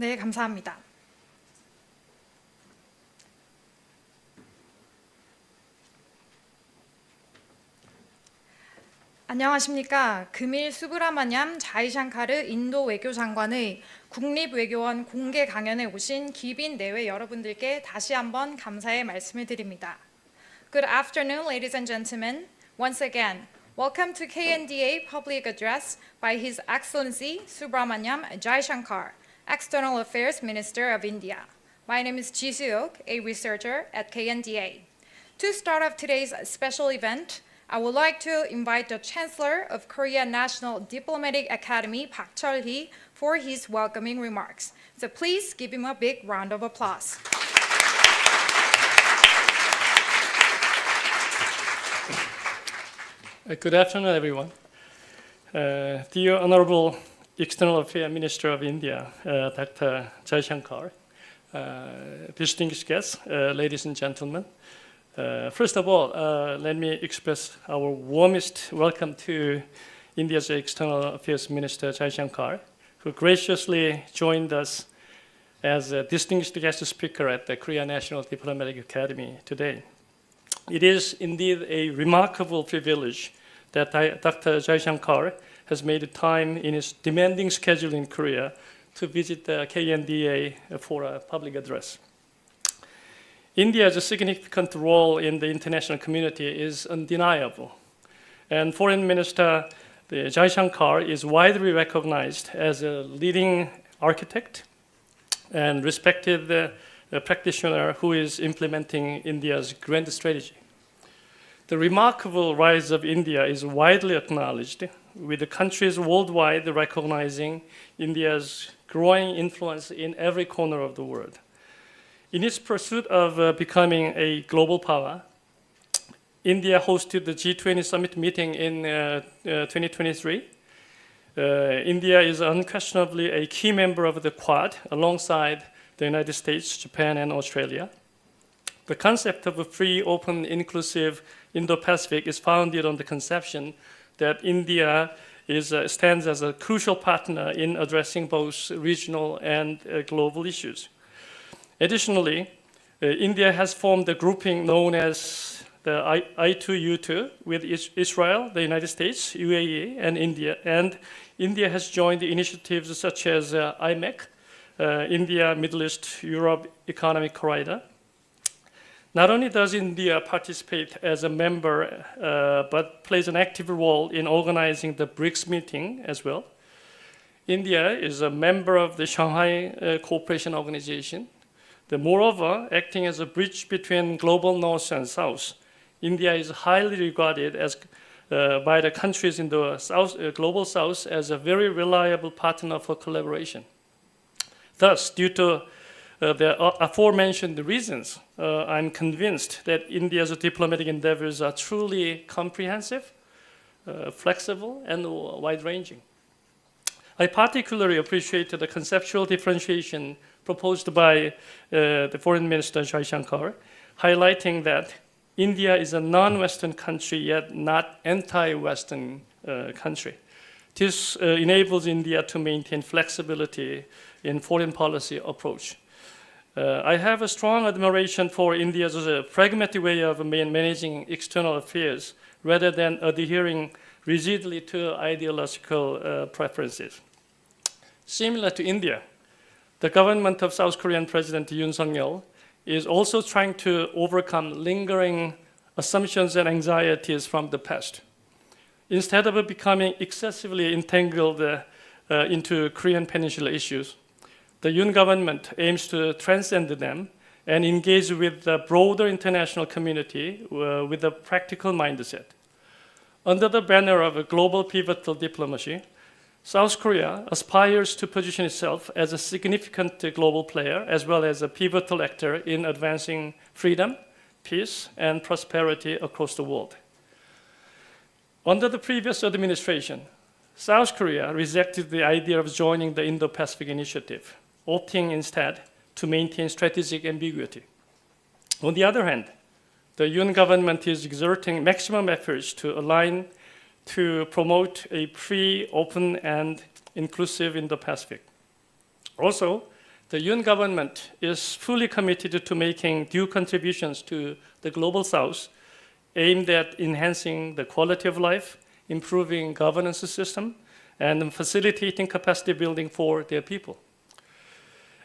네, 감사합니다. 안녕하십니까. 금일 수브라마냠 자이샹카르 인도 외교장관의 국립외교원 공개 강연에 오신 귀빈 내외 여러분들께 다시 한번 감사의 말씀을 드립니다. Good afternoon, ladies and gentlemen. Once again, welcome to KNDA Public Address by His Excellency Subramaniam Jaishankar, External Affairs Minister of India. My name is Ji Soo-ok, a researcher at KNDA. To start off today's special event, I would like to invite the Chancellor of Korea National Diplomatic Academy, Park Chul-hee, for his welcoming remarks. So please give him a big round of applause. Good afternoon, everyone. Dear Honorable External Affairs Minister of India, Dr. Jaishankar, distinguished guests, ladies and gentlemen. First of all, let me express our warmest welcome to India's External Affairs Minister Jaishankar, who graciously joined us as a distinguished guest speaker at the Korea National Diplomatic Academy today. It is indeed a remarkable privilege that Dr. Jaishankar has made time in his demanding schedule in Korea to visit the KNDA for a public address. India's significant role in the international community is undeniable, and Foreign Minister Jaishankar is widely recognized as a leading architect and respected practitioner who is implementing India's grand strategy. The remarkable rise of India is widely acknowledged, with the countries worldwide recognizing India's growing influence in every corner of the world. In its pursuit of becoming a global power, India hosted the G20 summit meeting in 2023. India is unquestionably a key member of the Quad alongside the United States, Japan, and Australia. The concept of a free, open, inclusive Indo-Pacific is founded on the conception that India stands as a crucial partner in addressing both regional and global issues. Additionally, India has formed a grouping known as the I2U2 with Israel, the United States, UAE, and India has joined initiatives such as IMEC, India, Middle East, Europe Economic Corridor. Not only does India participate as a member, but plays an active role in organizing the BRICS meeting as well. India is a member of the Shanghai Cooperation Organization. Moreover, acting as a bridge between global North and South, India is highly regarded as by the countries in the global South as a very reliable partner for collaboration. Thus, due to the aforementioned reasons, I'm convinced that India's diplomatic endeavors are truly comprehensive, flexible, and wide-ranging. I particularly appreciate the conceptual differentiation proposed by the Foreign Minister Jaishankar, highlighting that India is a non-Western country, yet not anti-Western country. This enables India to maintain flexibility in foreign policy approach. I have a strong admiration for India's pragmatic way of managing external affairs rather than adhering rigidly to ideological preferences. Similar to India, the government of South Korean President Yoon Suk-yeol is also trying to overcome lingering assumptions and anxieties from the past. Instead of becoming excessively entangled into Korean Peninsula issues, the Yoon government aims to transcend them and engage with the broader international community with a practical mindset. Under the banner of a global pivotal diplomacy, South Korea aspires to position itself as a significant global player as well as a pivotal actor in advancing freedom, peace, and prosperity across the world. Under the previous administration, South Korea rejected the idea of joining the Indo-Pacific Initiative, opting instead to maintain strategic ambiguity. On the other hand, the Yoon government is exerting maximum efforts to align to promote a free, open, and inclusive Indo-Pacific. Also, the Yun government is fully committed to making due contributions to the global South, aimed at enhancing the quality of life, improving governance system, and facilitating capacity building for their people.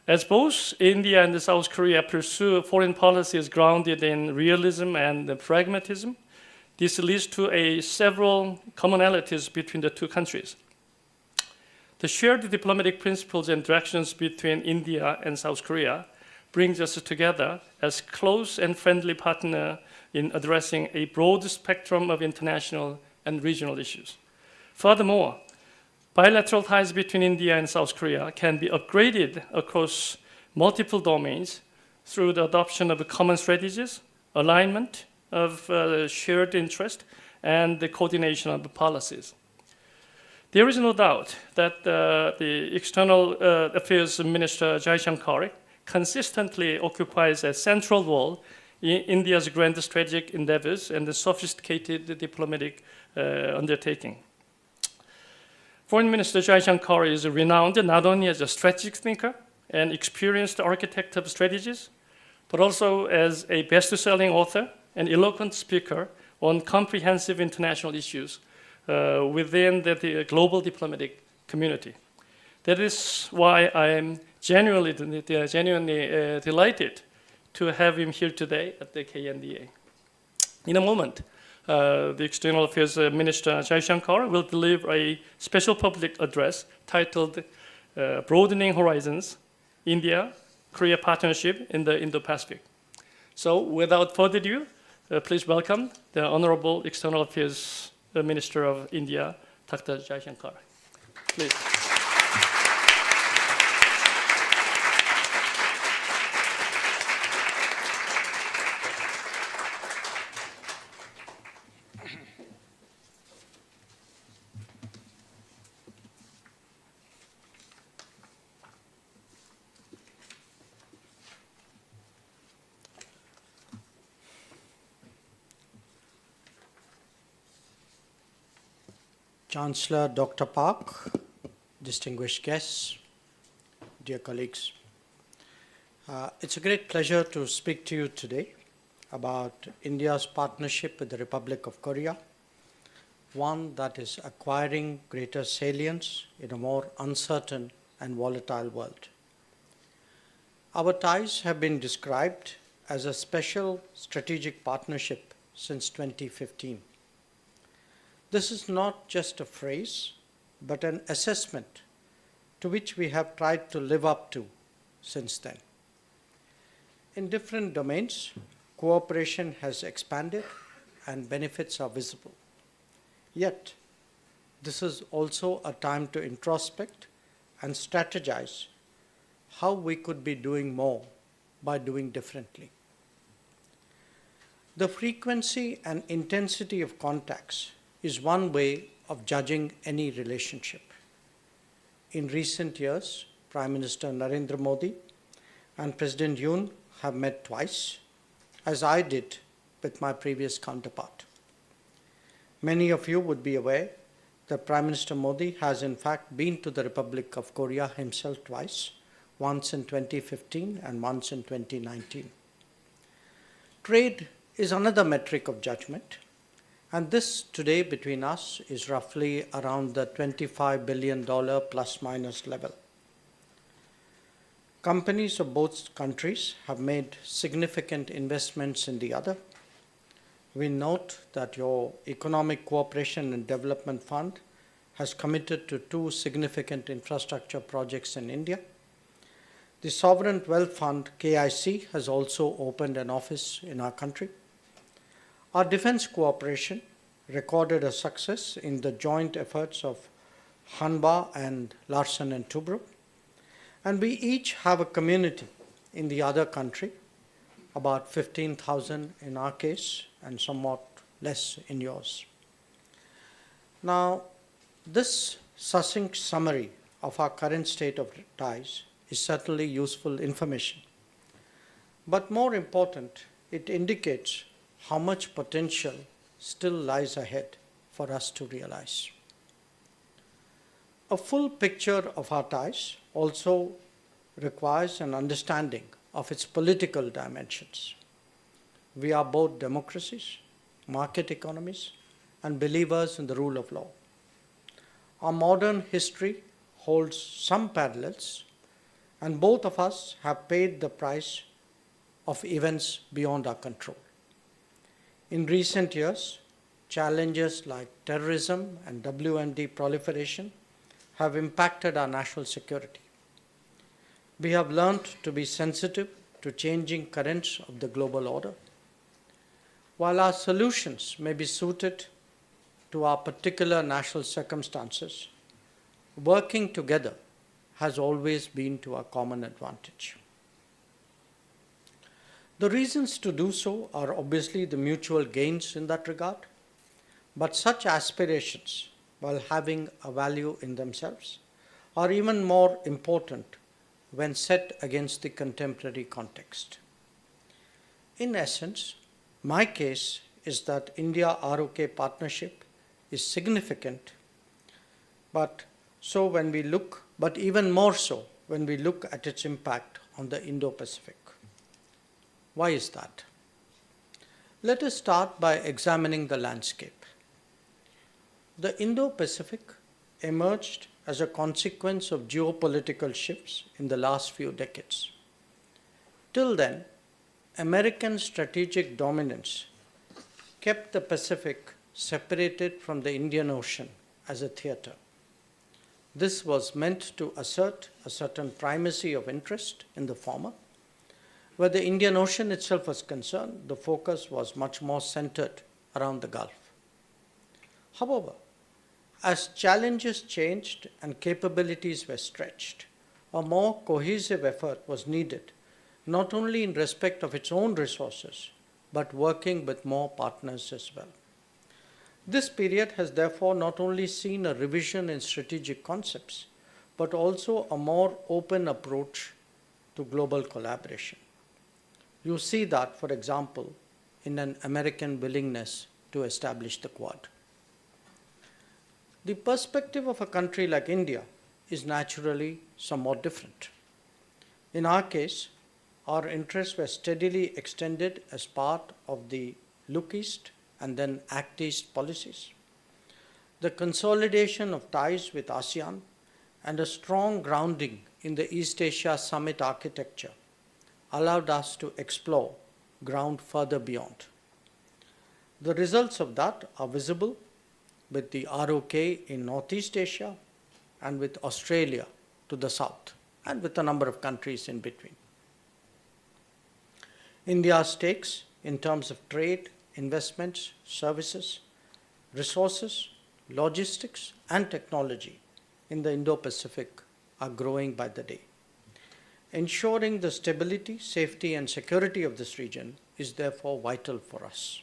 As both India and South Korea pursue foreign policies grounded in realism and pragmatism, this leads to several commonalities between the two countries. The shared diplomatic principles and directions between India and South Korea brings us together as close and friendly partners in addressing a broad spectrum of international and regional issues. Furthermore, bilateral ties between India and South Korea can be upgraded across multiple domains through the adoption of common strategies, alignment of shared interest, and the coordination of the policies. There is no doubt that the External Affairs Minister Jaishankar consistently occupies a central role in India's grand strategic endeavors and the sophisticated diplomatic undertaking. Foreign Minister Jaishankar is renowned not only as a strategic thinker and experienced architect of strategies, but also as a best-selling author and eloquent speaker on comprehensive international issues within the global diplomatic community. That is why I am genuinely delighted to have him here today at the KNDA. In a moment, the External Affairs Minister Jaishankar will deliver a special public address titled Broadening Horizons, India-Korea Partnership in the Indo-Pacific. So without further ado, please welcome the Honorable External Affairs Minister of India, Dr. Jaishankar. Please. Chancellor Dr. Park, distinguished guests, dear colleagues. It's a great pleasure to speak to you today about India's partnership with the Republic of Korea, one that is acquiring greater salience in a more uncertain and volatile world. Our ties have been described as a special strategic partnership since 2015. This is not just a phrase, but an assessment to which we have tried to live up to since then. In different domains, cooperation has expanded and benefits are visible. Yet, this is also a time to introspect and strategize how we could be doing more by doing differently. The frequency and intensity of contacts is one way of judging any relationship. In recent years, Prime Minister Narendra Modi and President Yoon have met twice, as I did with my previous counterpart. Many of you would be aware that Prime Minister Modi has in fact been to the Republic of Korea himself twice, once in 2015 and once in 2019. Trade is another metric of judgment. And this today between us is roughly around the $25 billion plus minus level. Companies of both countries have made significant investments in the other. We note that your Economic Cooperation and Development Fund has committed to 2 significant infrastructure projects in India. The Sovereign Wealth Fund, KIC, has also opened an office in our country. Our defense cooperation recorded a success in the joint efforts of Hanwha and Larsen & Toubro, and we each have a community in the other country, about 15,000 in our case and somewhat less in yours. Now, this succinct summary of our current state of ties is certainly useful information, but more important, it indicates how much potential still lies ahead for us to realize. A full picture of our ties also requires an understanding of its political dimensions. We are both democracies, market economies, and believers in the rule of law. Our modern history holds some parallels, and both of us have paid the price of events beyond our control. In recent years, challenges like terrorism and WMD proliferation have impacted our national security. We have learned to be sensitive to changing currents of the global order. While our solutions may be suited to our particular national circumstances, working together has always been to our common advantage. The reasons to do so are obviously the mutual gains in that regard, but such aspirations, while having a value in themselves, are even more important when set against the contemporary context. In essence, my case is that India-ROK partnership is significant, but even more so when we look at its impact on the Indo-Pacific. Why is that? Let us start by examining the landscape. The Indo-Pacific emerged as a consequence of geopolitical shifts in the last few decades. Till then, American strategic dominance kept the Pacific separated from the Indian Ocean as a theater. This was meant to assert a certain primacy of interest in the former. Where the Indian Ocean itself was concerned, the focus was much more centered around the Gulf. However, as challenges changed and capabilities were stretched, a more cohesive effort was needed, not only in respect of its own resources, but working with more partners as well. This period has therefore not only seen a revision in strategic concepts, but also a more open approach to global collaboration. You see that, for example, in an American willingness to establish the Quad. The perspective of a country like India is naturally somewhat different. In our case, our interests were steadily extended as part of the Look East and then Act East policies. The consolidation of ties with ASEAN and a strong grounding in the East Asia Summit architecture allowed us to explore ground further beyond. The results of that are visible with the ROK in Northeast Asia and with Australia to the south and with a number of countries in between. India's stakes in terms of trade, investments, services, resources, logistics, and technology in the Indo-Pacific are growing by the day. Ensuring the stability, safety, and security of this region is therefore vital for us.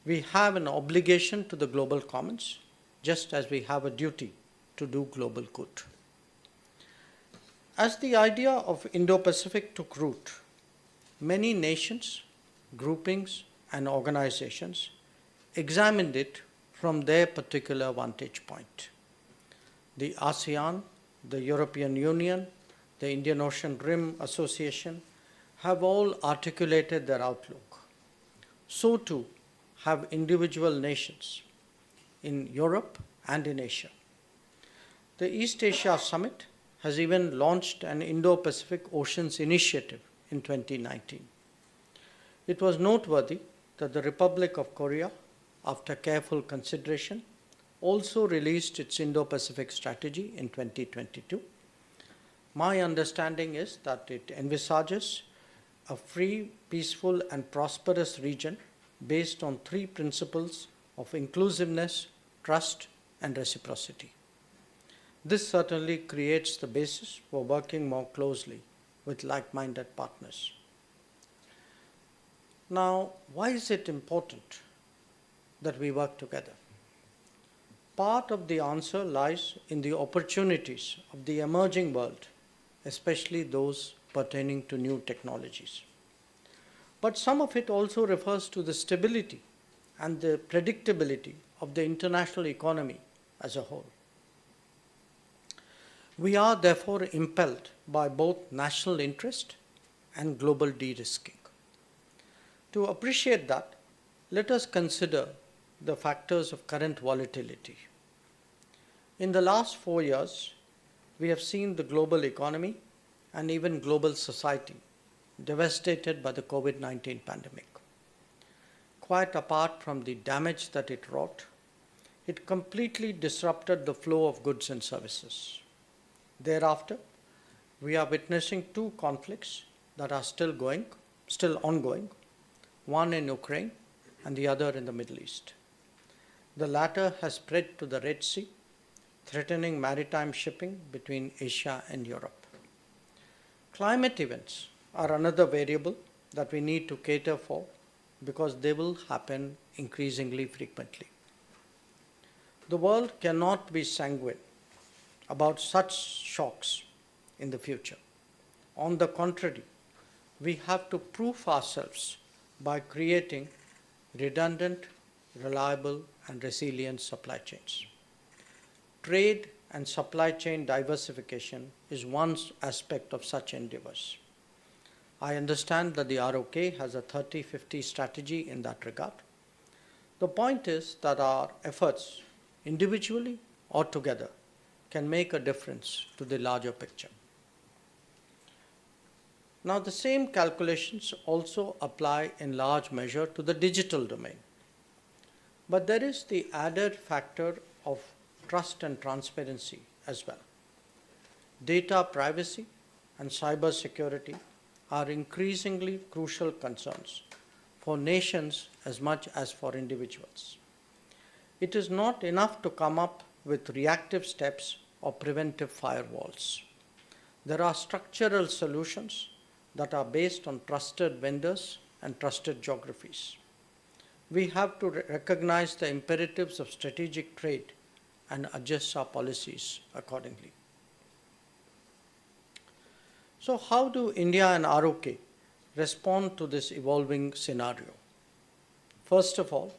We have an obligation to the global commons, just as we have a duty to do global good. As the idea of Indo-Pacific took root, many nations, groupings, and organizations examined it from their particular vantage point. The ASEAN, the European Union, the Indian Ocean Rim Association have all articulated their outlook. So too have individual nations in Europe and in Asia. The East Asia Summit has even launched an Indo-Pacific Oceans Initiative in 2019. It was noteworthy that the Republic of Korea, after careful consideration, also released its Indo-Pacific strategy in 2022. My understanding is that it envisages a free, peaceful, and prosperous region based on three principles of inclusiveness, trust, and reciprocity. This certainly creates the basis for working more closely with like-minded partners. Now, why is it important that we work together? Part of the answer lies in the opportunities of the emerging world, especially those pertaining to new technologies. But some of it also refers to the stability and the predictability of the international economy as a whole. We are therefore impelled by both national interest and global de-risking. To appreciate that, let us consider the factors of current volatility. In the last 4 years, we have seen the global economy and even global society devastated by the COVID-19 pandemic. Quite apart from the damage that it wrought, it completely disrupted the flow of goods and services. Thereafter, we are witnessing two conflicts that are still ongoing, one in Ukraine and the other in the Middle East. The latter has spread to the Red Sea, threatening maritime shipping between Asia and Europe. Climate events are another variable that we need to cater for because they will happen increasingly frequently. The world cannot be sanguine about such shocks in the future. On the contrary, we have to prove ourselves by creating redundant, reliable, and resilient supply chains. Trade and supply chain diversification is one aspect of such endeavors. I understand that the ROK has a 30-50 strategy in that regard. The point is that our efforts, individually or together, can make a difference to the larger picture. Now, the same calculations also apply in large measure to the digital domain. But there is the added factor of trust and transparency as well. Data privacy and cyber security are increasingly crucial concerns for nations as much as for individuals. It is not enough to come up with reactive steps or preventive firewalls. There are structural solutions that are based on trusted vendors and trusted geographies. We have to recognize the imperatives of strategic trade and adjust our policies accordingly. So how do India and ROK respond to this evolving scenario? First of all,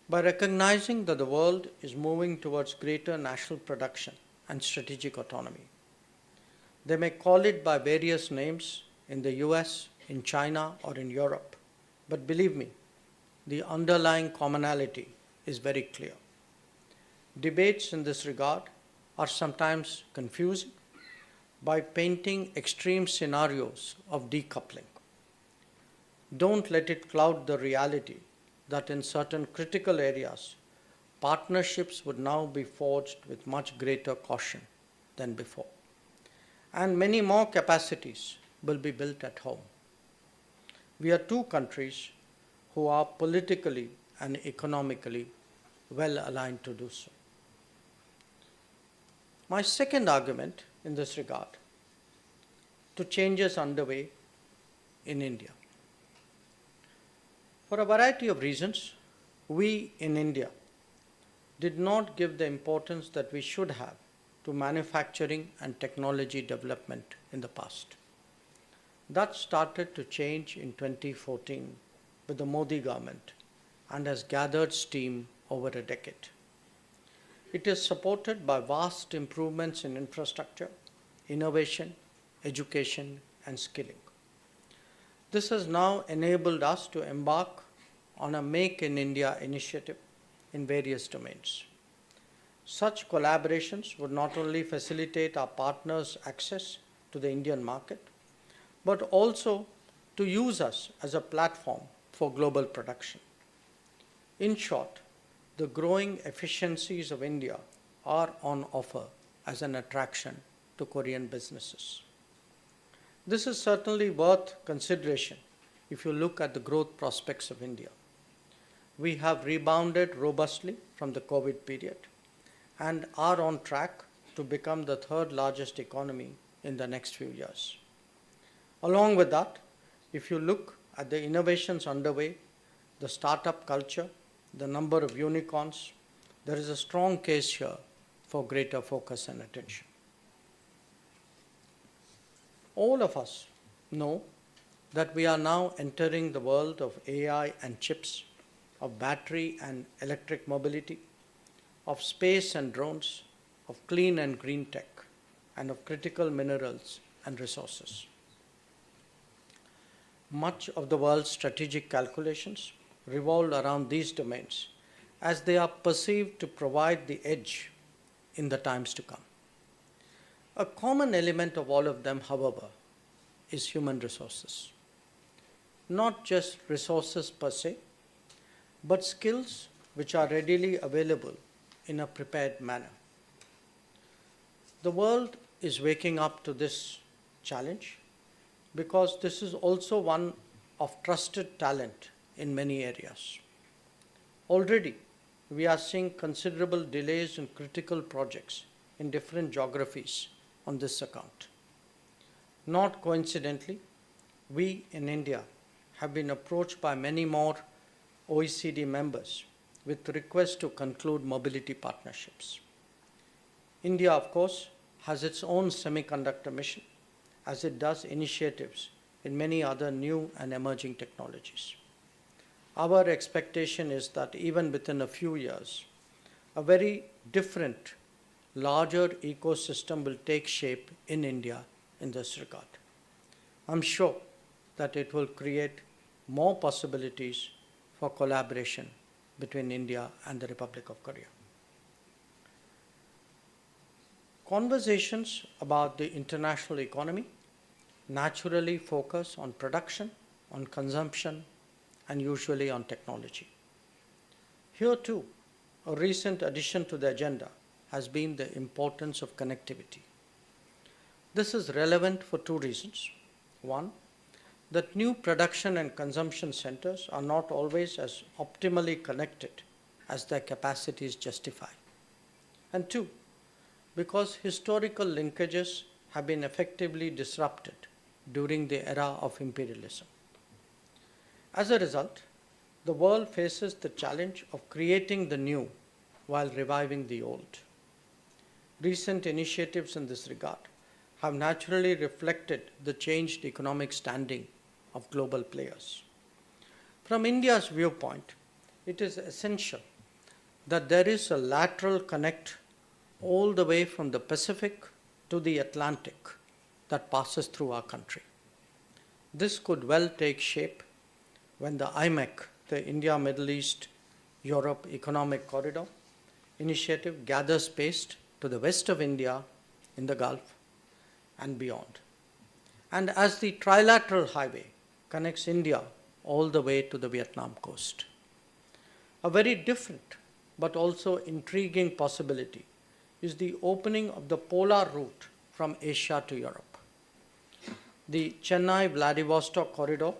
by recognizing that the world is moving towards greater national production and strategic autonomy. They may call it by various names in the US, in China, or in Europe, but believe me, the underlying commonality is very clear. Debates in this regard are sometimes confusing by painting extreme scenarios of decoupling. Don't let it cloud the reality that in certain critical areas, partnerships would now be forged with much greater caution than before. And many more capacities will be built at home. We are two countries who are politically and economically well aligned to do so. My second argument in this regard to changes underway in India. For a variety of reasons, we in India did not give the importance that we should have to manufacturing and technology development in the past. That started to change in 2014 with the Modi government and has gathered steam over a decade. It is supported by vast improvements in infrastructure, innovation, education, and skilling. This has now enabled us to embark on a Make in India initiative in various domains. Such collaborations would not only facilitate our partners' access to the Indian market, but also to use us as a platform for global production. In short, the growing efficiencies of India are on offer as an attraction to Korean businesses. This is certainly worth consideration if you look at the growth prospects of India. We have rebounded robustly from the COVID period and are on track to become the third largest economy in the next few years. Along with that, if you look at the innovations underway, the startup culture, the number of unicorns, there is a strong case here for greater focus and attention. All of us know that we are now entering the world of AI and chips, of battery and electric mobility, of space and drones, of clean and green tech. and of critical minerals and resources. Much of the world's strategic calculations revolve around these domains as they are perceived to provide the edge in the times to come. A common element of all of them, however, is human resources. Not just resources per se, but skills which are readily available in a prepared manner. The world is waking up to this challenge because this is also one of trusted talent in many areas. Already, we are seeing considerable delays in critical projects in different geographies on this account. Not coincidentally, we in India have been approached by many more OECD members with requests to conclude mobility partnerships. India, of course, has its own semiconductor mission, as it does initiatives in many other new and emerging technologies. Our expectation is that even within a few years, a very different, larger ecosystem will take shape in India in this regard. I'm sure that it will create more possibilities for collaboration between India and the Republic of Korea. Conversations about the international economy naturally focus on production, on consumption, and usually on technology. Here too, a recent addition to the agenda has been the importance of connectivity. This is relevant for two reasons. One, that new production and consumption centers are not always as optimally connected as their capacities justify. And two, because historical linkages have been effectively disrupted during the era of imperialism. As a result, the world faces the challenge of creating the new while reviving the old. Recent initiatives in this regard have naturally reflected the changed economic standing of global players. From India's viewpoint, it is essential that there is a lateral connect all the way from the Pacific to the Atlantic that passes through our country. This could well take shape when the IMEC, the India, Middle East, Europe Economic Corridor initiative, gathers pace to the west of India, in the Gulf, and beyond. And as the trilateral highway connects India all the way to the Vietnam coast. A very different but also intriguing possibility is the opening of the polar route from Asia to Europe. The Chennai-Vladivostok corridor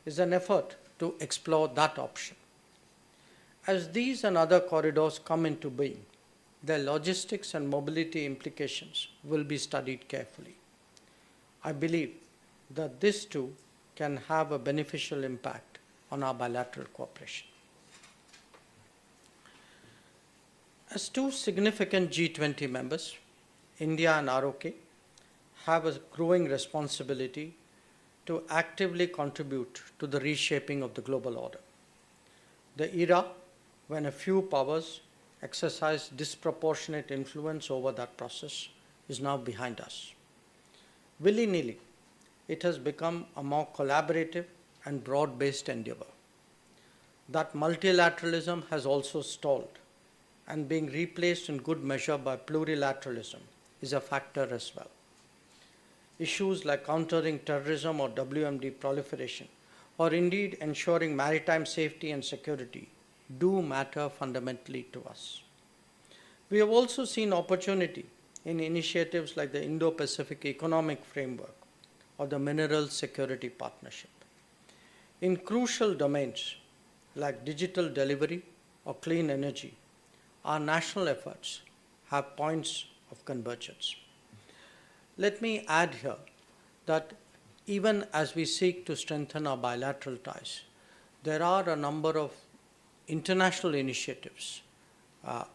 is an effort to explore that option. As these and other corridors come into being, their logistics and mobility implications will be studied carefully. I believe that this too can have a beneficial impact on our bilateral cooperation. As two significant G20 members, India and ROK have a growing responsibility to actively contribute to the reshaping of the global order. The era when a few powers exercise disproportionate influence over that process is now behind us. Willy-nilly, it has become a more collaborative and broad-based endeavor. That multilateralism has also stalled, and being replaced in good measure by plurilateralism is a factor as well. Issues like countering terrorism or WMD proliferation, or indeed ensuring maritime safety and security, do matter fundamentally to us. We have also seen opportunity in initiatives like the Indo-Pacific Economic Framework or the Minerals Security Partnership. In crucial domains like digital delivery or clean energy, our national efforts have points of convergence. Let me add here that even as we seek to strengthen our bilateral ties, there are a number of international initiatives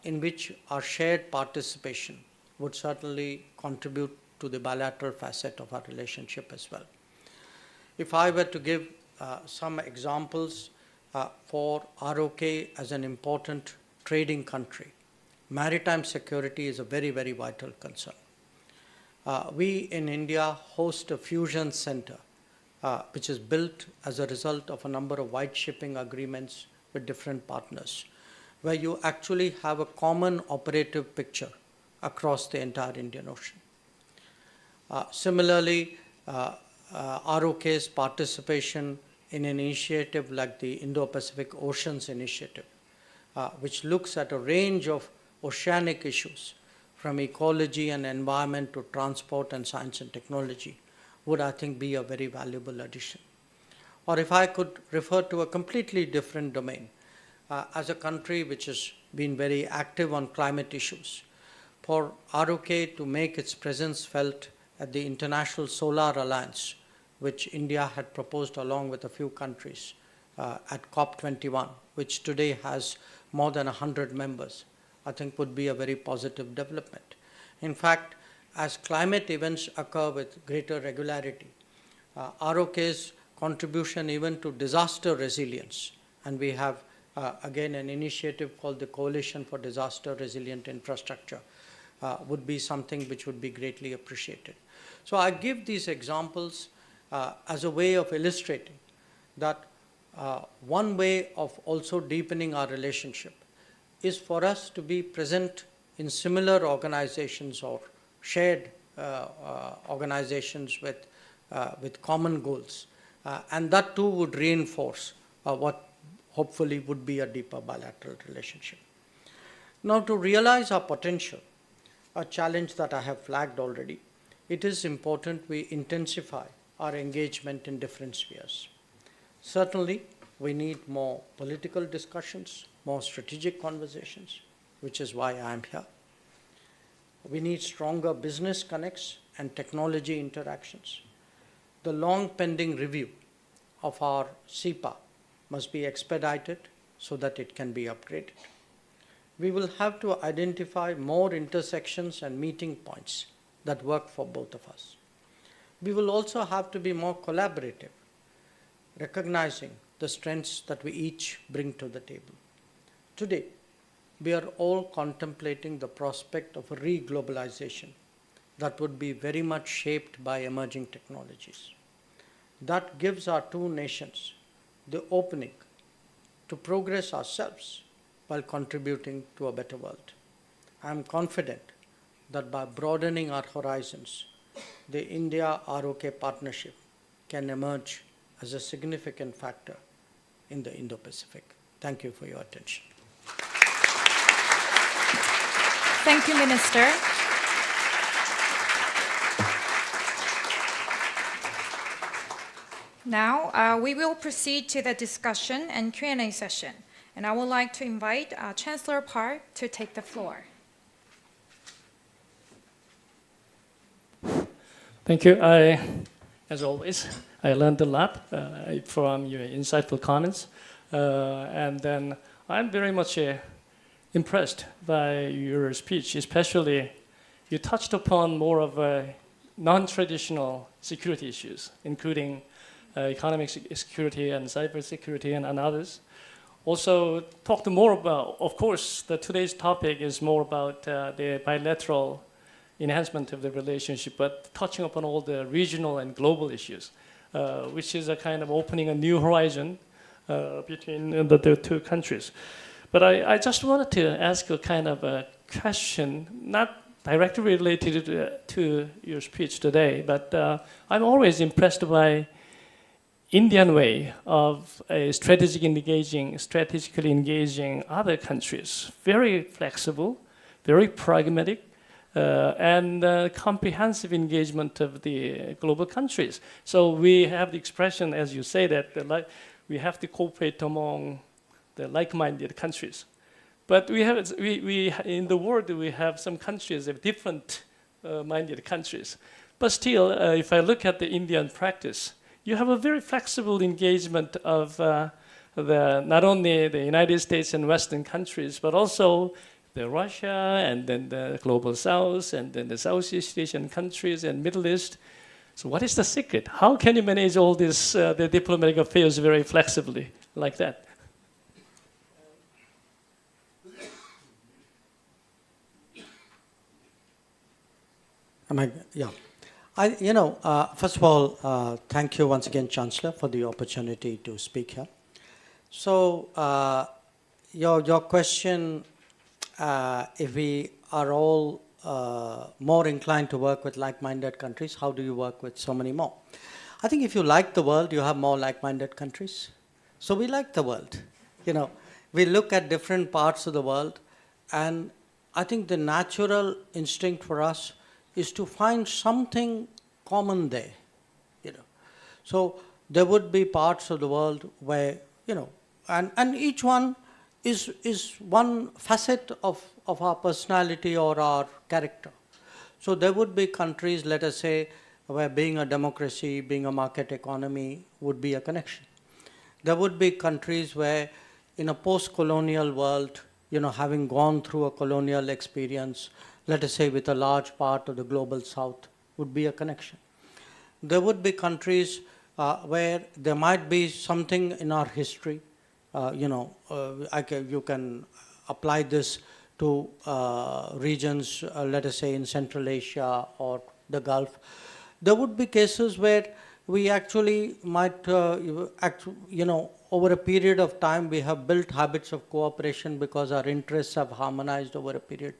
in which our shared participation would certainly contribute to the bilateral facet of our relationship as well. If I were to give some examples for ROK as an important trading country, maritime security is a very, very vital concern. We in India host a fusion center, which is built as a result of a number of white shipping agreements with different partners, where you actually have a common operative picture across the entire Indian Ocean. Similarly, ROK's participation in an initiative like the Indo-Pacific Oceans Initiative, which looks at a range of oceanic issues from ecology and environment to transport and science and technology, would, I think, be a very valuable addition. Or if I could refer to a completely different domain, as a country which has been very active on climate issues, for ROK to make its presence felt at the International Solar Alliance, which India had proposed along with a few countries at COP21, which today has more than 100 members, I think would be a very positive development. In fact, as climate events occur with greater regularity, ROK's contribution even to disaster resilience, and we have again an initiative called the Coalition for Disaster Resilient Infrastructure, would be something which would be greatly appreciated. So I give these examples as a way of illustrating that one way of also deepening our relationship is for us to be present in similar organizations or shared organizations with common goals. And that too would reinforce what hopefully would be a deeper bilateral relationship. Now, to realize our potential, a challenge that I have flagged already, it is important we intensify our engagement in different spheres. Certainly, we need more political discussions, more strategic conversations, which is why I am here. We need stronger business connects and technology interactions. The long pending review of our CEPA must be expedited so that it can be upgraded. We will have to identify more intersections and meeting points that work for both of us. We will also have to be more collaborative, recognizing the strengths that we each bring to the table. Today, we are all contemplating the prospect of a re-globalization that would be very much shaped by emerging technologies. That gives our two nations the opening to progress ourselves while contributing to a better world. I am confident that by broadening our horizons, the India-ROK partnership can emerge as a significant factor in the Indo-Pacific. Thank you for your attention. Thank you, Minister. Now, we will proceed to the discussion and Q&A session. And I would like to invite Chancellor Park to take the floor. Thank you. As always, I learned a lot from your insightful comments. And then I'm very much impressed by your speech, especially you touched upon more of non-traditional security issues, including economic security and cyber security and others. Also talked more about, of course, today's topic is more about the bilateral enhancement of the relationship, but touching upon all the regional and global issues, which is a kind of opening a new horizon between the two countries. But I just wanted to ask a kind of a question, not directly related to your speech today, but I'm always impressed by Indian way of strategically engaging other countries. Very flexible, very pragmatic, and comprehensive engagement of the global countries. So we have the expression, as you say, that we have to cooperate among the like-minded countries. But we in the world we have some countries of different minded countries. But still, if I look at the Indian practice, you have a very flexible engagement of not only the United States and Western countries, but also the Russia and then the Global South and then the Southeast Asian countries and Middle East. So what is the secret? How can you manage all this, the diplomatic affairs very flexibly like that? Yeah. First of all, thank you once again, Chancellor, for the opportunity to speak here. So, your question, if we are all more inclined to work with like-minded countries, how do you work with so many more? I think if you like the world, you have more like-minded countries. So we like the world. We look at different parts of the world, and I think the natural instinct for us is to find something common there. So there would be parts of the world where, and each one is one facet of our personality or our character. So there would be countries, let us say, where being a democracy, being a market economy would be a connection. There would be countries where in a post-colonial world, having gone through a colonial experience, let us say with a large part of the global south, would be a connection. There would be countries where there might be something in our history. You can apply this to regions, let us say in Central Asia or the Gulf. There would be cases where we actually might, over a period of time, we have built habits of cooperation because our interests have harmonized over a period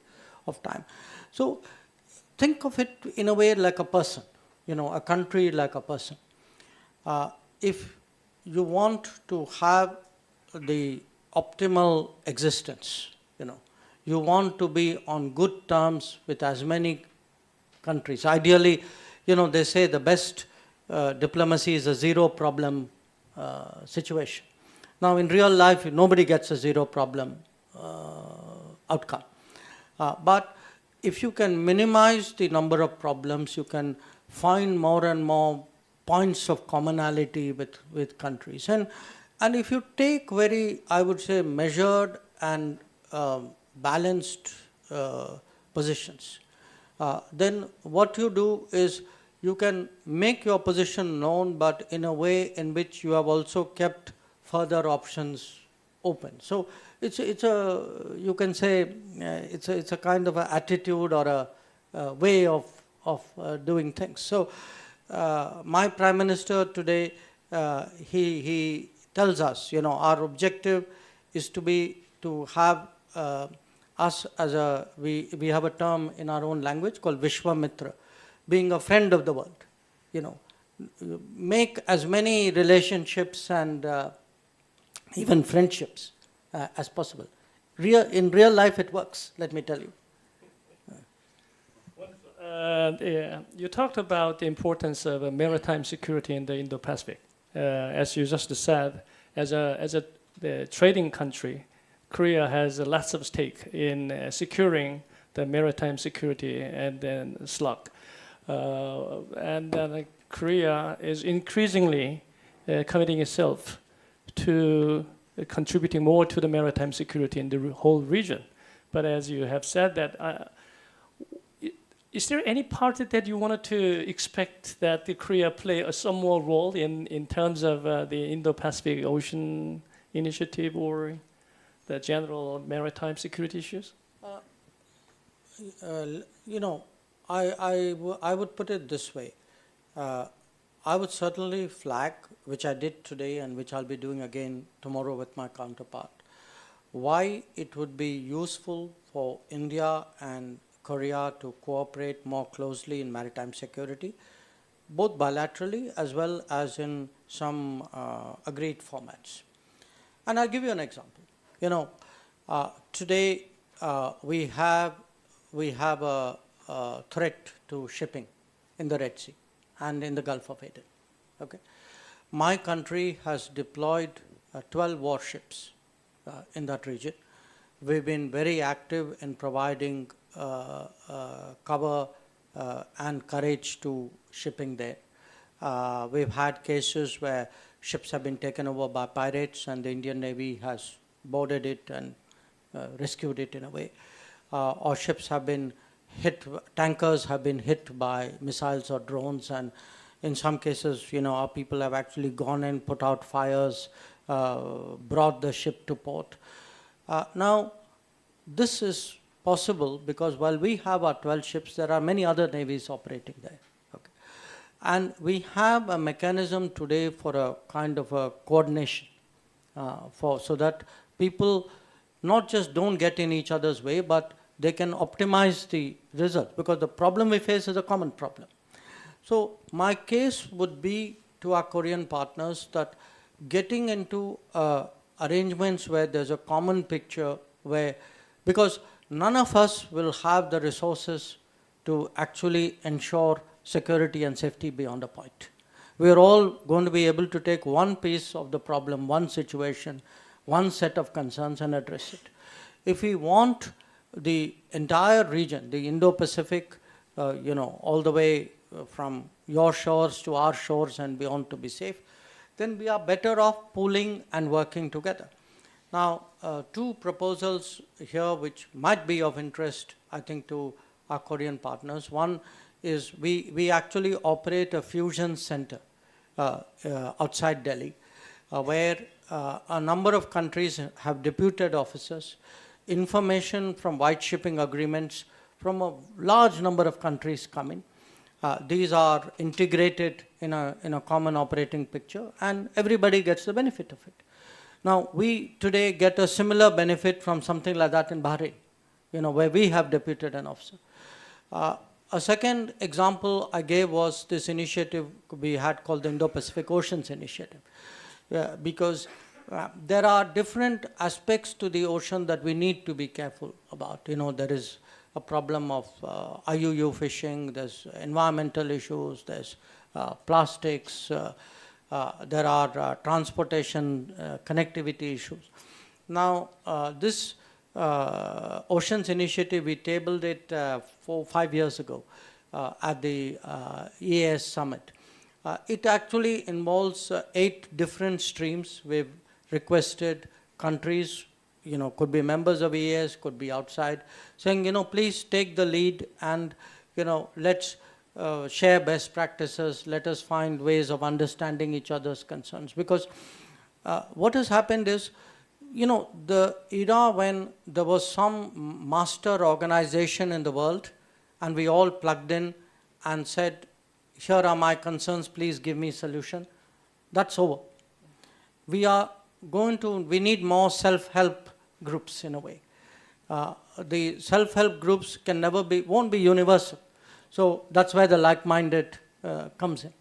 of time. So think of it in a way like a person, a country like a person. If you want to have the optimal existence, you want to be on good terms with as many countries. Ideally, they say the best diplomacy is a zero problem situation. Now, in real life, nobody gets a zero problem outcome. But if you can minimize the number of problems, you can find more and more points of commonality with countries. And if you take very, I would say, measured and balanced positions, then what you do is you can make your position known, but in a way in which you have also kept further options open. So it's a you can say it's a kind of an attitude or a way of doing things. So my Prime Minister today, he tells us, our objective is to have us as we have a term in our own language called Vishwamitra, being a friend of the world. Make as many relationships and even friendships as possible. In real life, it works, let me tell you. You talked about the importance of maritime security in the Indo-Pacific. As you just said, as the trading country, Korea has lots of stake in securing the maritime security and then slug. And Korea is increasingly committing itself to contributing more to the maritime security in the whole region. But as you have said that, is there any part that you wanted to expect that the Korea play some more role in terms of the Indo-Pacific Ocean Initiative or the general maritime security issues? I would put it this way. I would certainly flag, which I did today and which I'll be doing again tomorrow with my counterpart, why it would be useful for India and Korea to cooperate more closely in maritime security, both bilaterally as well as in some agreed formats. And I'll give you an example. Today we have a threat to shipping in the Red Sea and in the Gulf of Aden. Okay, my country has deployed 12 warships in that region. We've been very active in providing cover and courage to shipping there. We've had cases where ships have been taken over by pirates and the Indian Navy has boarded it and rescued it in a way. Or ships have been hit, tankers have been hit by missiles or drones, and in some cases, our people have actually gone and put out fires, brought the ship to port. Now, this is possible because while we have our 12 ships, there are many other navies operating there. Okay. And we have a mechanism today for a kind of a coordination so that people not just don't get in each other's way, but they can optimize the result, because the problem we face is a common problem. So my case would be to our Korean partners that getting into arrangements where there's a common picture, because none of us will have the resources to actually ensure security and safety beyond a point. We are all going to be able to take one piece of the problem, one situation, one set of concerns and address it. If we want the entire region, the Indo-Pacific, all the way from your shores to our shores and beyond to be safe, then we are better off pooling and working together. Now, two proposals here which might be of interest, I think, to our Korean partners. One is we actually operate a fusion center outside Delhi, where a number of countries have deputed officers. Information from white shipping agreements from a large number of countries come in. These are integrated in a common operating picture, and everybody gets the benefit of it. Now, we today get a similar benefit from something like that in Bahrain, where we have deputed an officer. A second example I gave was this initiative we had called the Indo-Pacific Oceans Initiative, because there are different aspects to the ocean that we need to be careful about. There is a problem of IUU fishing, there's environmental issues, there's plastics, there are transportation, connectivity issues. Now, this Oceans Initiative, we tabled it 4 or 5 years ago at the EAS Summit. It actually involves 8 different streams. We've requested countries, could be members of EAS, could be outside, saying, please take the lead and, let's share best practices, let us find ways of understanding each other's concerns. Because what has happened is, the era when there was some master organization in the world and we all plugged in and said, here are my concerns, please give me solution, that's over. We need more self-help groups in a way. The self-help groups won't be universal. So that's where the like-minded comes in.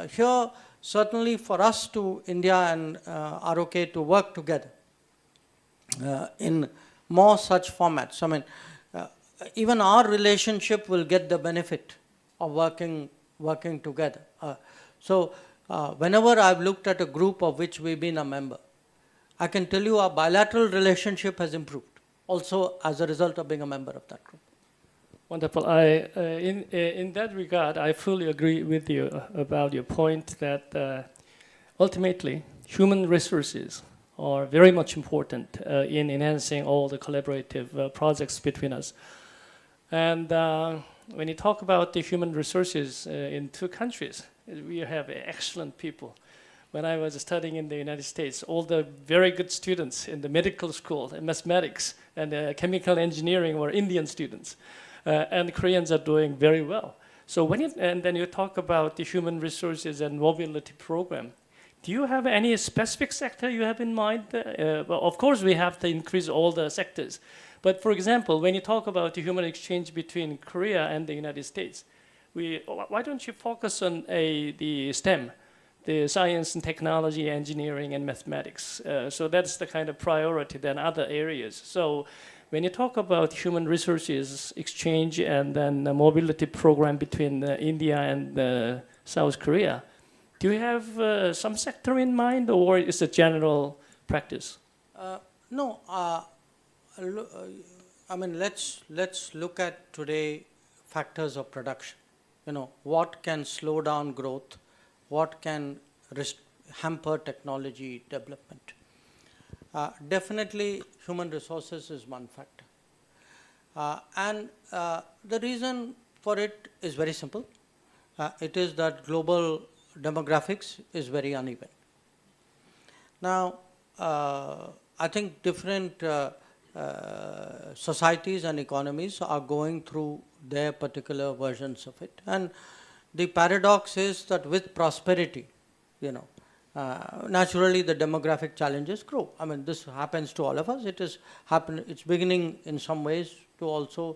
Here, certainly for us to India and ROK to work together in more such formats. I mean, even our relationship will get the benefit of working together. Whenever I've looked at a group of which we've been a member, I can tell you our bilateral relationship has improved, also as a result of being a member of that group. Wonderful. In that regard, I fully agree with you about your point that ultimately human resources are very much important in enhancing all the collaborative projects between us. And when you talk about the human resources in 2 countries, we have excellent people. When I was studying in the United States, all the very good students in the medical school, and mathematics, and chemical engineering were Indian students. And the Koreans are doing very well. So then you talk about the human resources and mobility program. Do you have any specific sector you have in mind? Well, of course, we have to increase all the sectors. But for example, when you talk about the human exchange between Korea and the United States, why don't you focus on the STEM, the science and technology, engineering, and mathematics? So that's the kind of priority than other areas. So when you talk about human resources exchange and then the mobility program between India and South Korea, do you have some sector in mind, or is it general practice? No. I mean, let's look at today factors of production. What can slow down growth? What can hamper technology development? Definitely, human resources is one factor. The reason for it is very simple. It is that global demographics is very uneven. Now, I think different societies and economies are going through their particular versions of it. And the paradox is that with prosperity, naturally the demographic challenges grow. I mean, this happens to all of us. It's beginning in some ways to also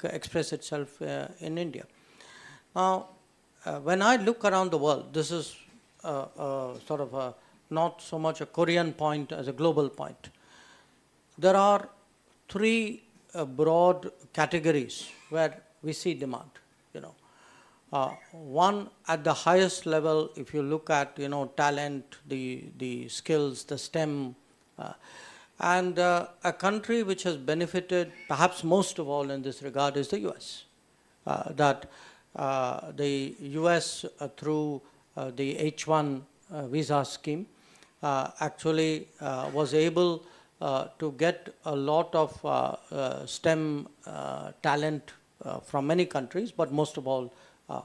express itself in India. Now, when I look around the world, this is sort of not so much a Korean point as a global point. There are three broad categories where we see demand. One, at the highest level, if you look at talent, the skills, the STEM, and a country which has benefited perhaps most of all in this regard is the US. The US through the H-1 visa scheme actually was able to get a lot of STEM talent from many countries, but most of all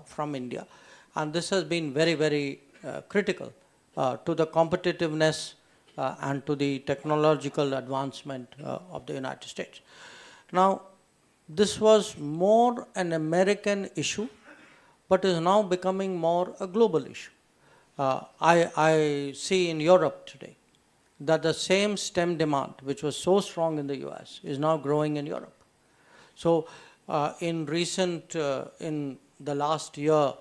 from India. And this has been very, very critical to the competitiveness and to the technological advancement of the United States. Now, this was more an American issue, but is now becoming more a global issue. I see in Europe today that the same STEM demand, which was so strong in the US, is now growing in Europe. So in the last year,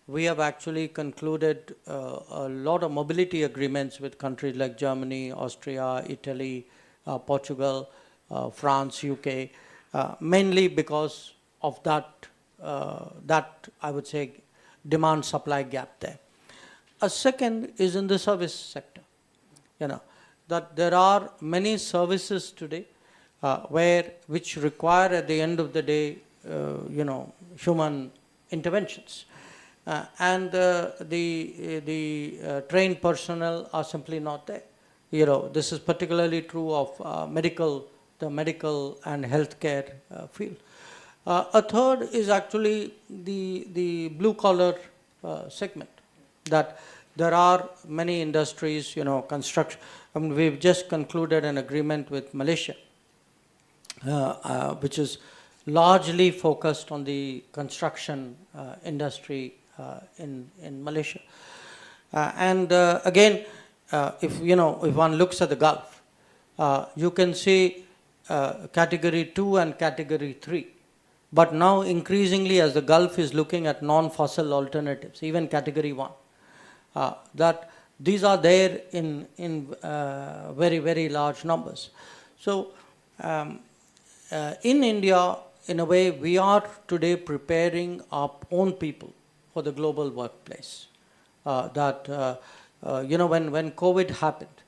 we have actually concluded a lot of mobility agreements with countries like Germany, Austria, Italy, Portugal, France, UK, mainly because of that I would say demand-supply gap there. A second is in the service sector. That there are many services today which require at the end of the day, human interventions. And the trained personnel are simply not there. This is particularly true of the medical and healthcare field. A third is actually the blue-collar segment, that there are many industries, construction. I mean, we've just concluded an agreement with Malaysia, which is largely focused on the construction industry in Malaysia. And again, if one looks at the Gulf, you can see category 2 and category 3. But now increasingly, as the Gulf is looking at non-fossil alternatives, even category 1, that these are there in very, very large numbers. So in India, in a way, we are today preparing our own people for the global workplace. When COVID happened,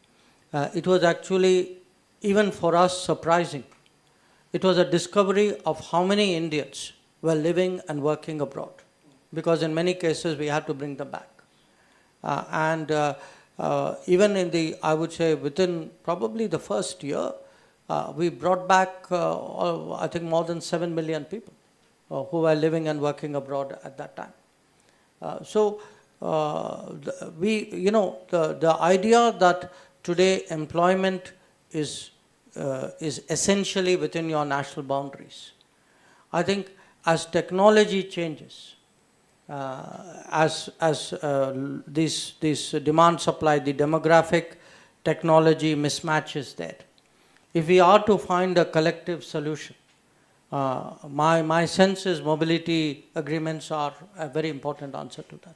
it was actually, even for us, surprising. It was a discovery of how many Indians were living and working abroad, because in many cases we had to bring them back. Even I would say within probably the first year, we brought back, I think, more than 7 million people who were living and working abroad at that time. The idea that today employment is essentially within your national boundaries. I think as technology changes, as this demand supply, the demographic technology mismatch is there. If we are to find a collective solution, my sense is mobility agreements are a very important answer to that.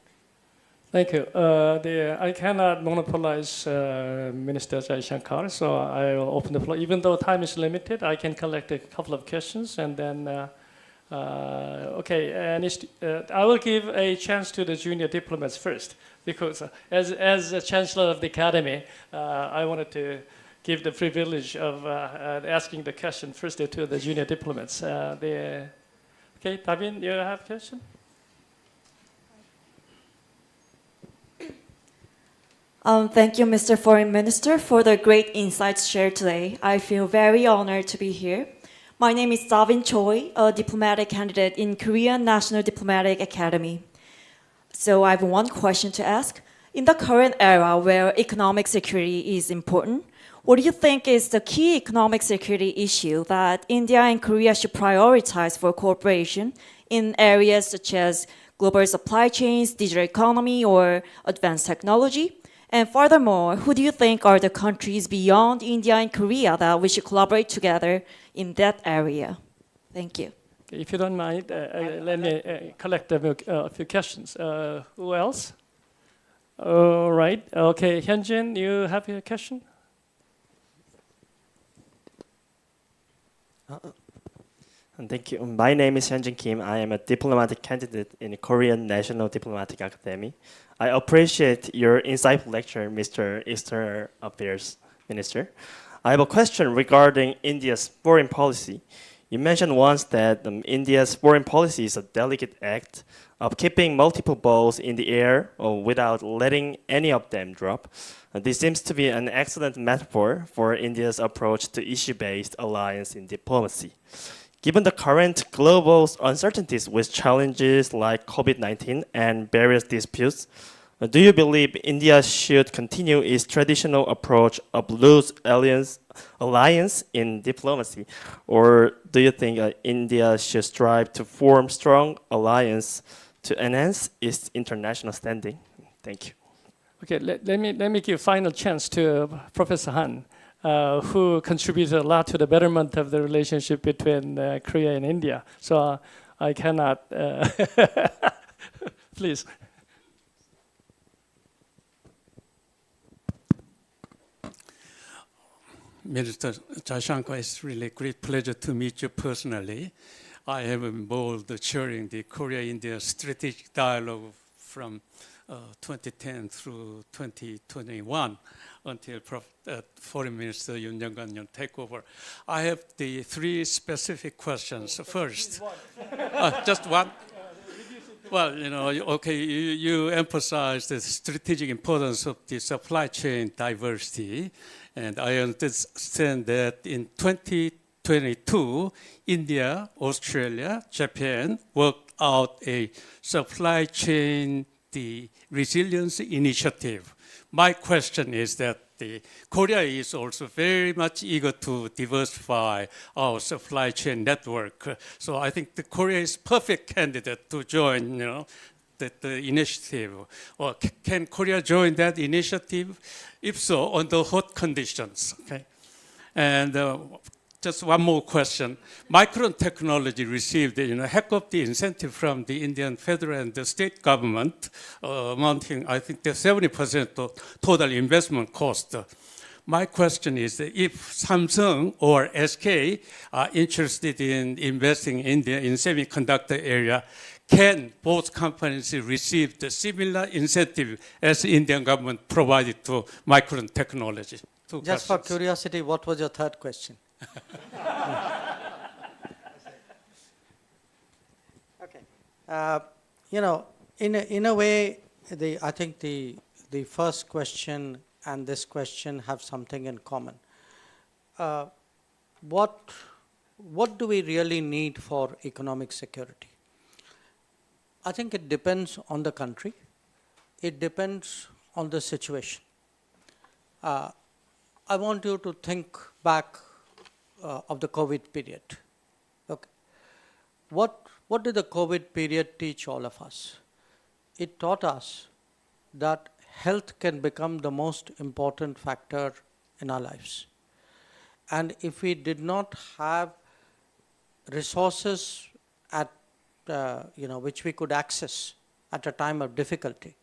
Thank you. I cannot monopolize Minister Jaishankar, so I will open the floor. Even though time is limited, I can collect a couple of questions, and then, I will give a chance to the junior diplomats first, because as a Chancellor of the Academy, I wanted to give the privilege of asking the question first to the junior diplomats. Okay, Davin, you have a question? Thank you, Mr. Foreign Minister, for the great insights shared today. I feel very honored to be here. My name is Davin Choi, a diplomatic candidate in Korean National Diplomatic Academy. So I have one question to ask. In the current era where economic security is important, what do you think is the key economic security issue that India and Korea should prioritize for cooperation in areas such as global supply chains, digital economy, or advanced technology? And furthermore, who do you think are the countries beyond India and Korea that we should collaborate together in that area? Thank you. If you don't mind, let me collect a few questions. Who else? All right. Okay, Hyunjin, you have a question? Thank you. My name is Hyunjin Kim. I am a diplomatic candidate in the Korean National Diplomatic Academy. I appreciate your insightful lecture, Mr. External Affairs Minister. I have a question regarding India's foreign policy. You mentioned once that India's foreign policy is a delicate act of keeping multiple balls in the air without letting any of them drop. This seems to be an excellent metaphor for India's approach to issue-based alliance in diplomacy. Given the current global uncertainties with challenges like COVID-19 and various disputes, do you believe India should continue its traditional approach of loose alliance in diplomacy? Or do you think India should strive to form strong alliance to enhance its international standing? Thank you. Okay, let me give final chance to Professor Han, who contributed a lot to the betterment of the relationship between Korea and India. So I cannot, please. Minister Jaishankar, it's really a great pleasure to meet you personally. I have been involved chairing the Korea-India Strategic Dialogue from 2010 through 2021 until Foreign Minister Yoon Jong-un take over. I have the three specific questions. First, just one. Well, you emphasized the strategic importance of the supply chain diversity, and I understand that in 2022, India, Australia, Japan worked out a supply chain resilience initiative. My question is that Korea is also very much eager to diversify our supply chain network. So I think Korea is perfect candidate to join, the initiative. Or can Korea join that initiative? If so, under what conditions? Okay. And just one more question. Micron technology received heck of the incentive from the Indian federal and the state government, amounting, I think, to 70% of total investment cost. My question is, if Samsung or SK are interested in investing in India in semiconductor area, can both companies receive the similar incentive as the Indian government provided to Micron technology? Just for curiosity, what was your third question? Okay. In a way, I think the first question and this question have something in common. What do we really need for economic security? I think it depends on the country. It depends on the situation. I want you to think back of the COVID period. Okay. What did the COVID period teach all of us? It taught us that health can become the most important factor in our lives. And if we did not have resources which we could access at a time of difficulty,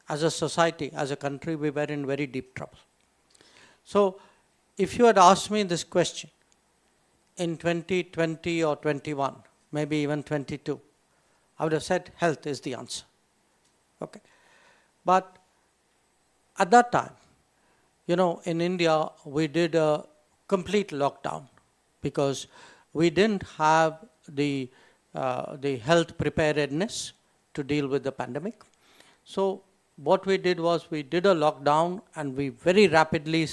as a society, as a country, we were in very deep trouble. So if you had asked me this question in 2020 or 21, maybe even 22, I would have said health is the answer. Okay. But at that time, in India, we did a complete lockdown because we didn't have the health preparedness to deal with the pandemic. So what we did was we did a lockdown and we very rapidly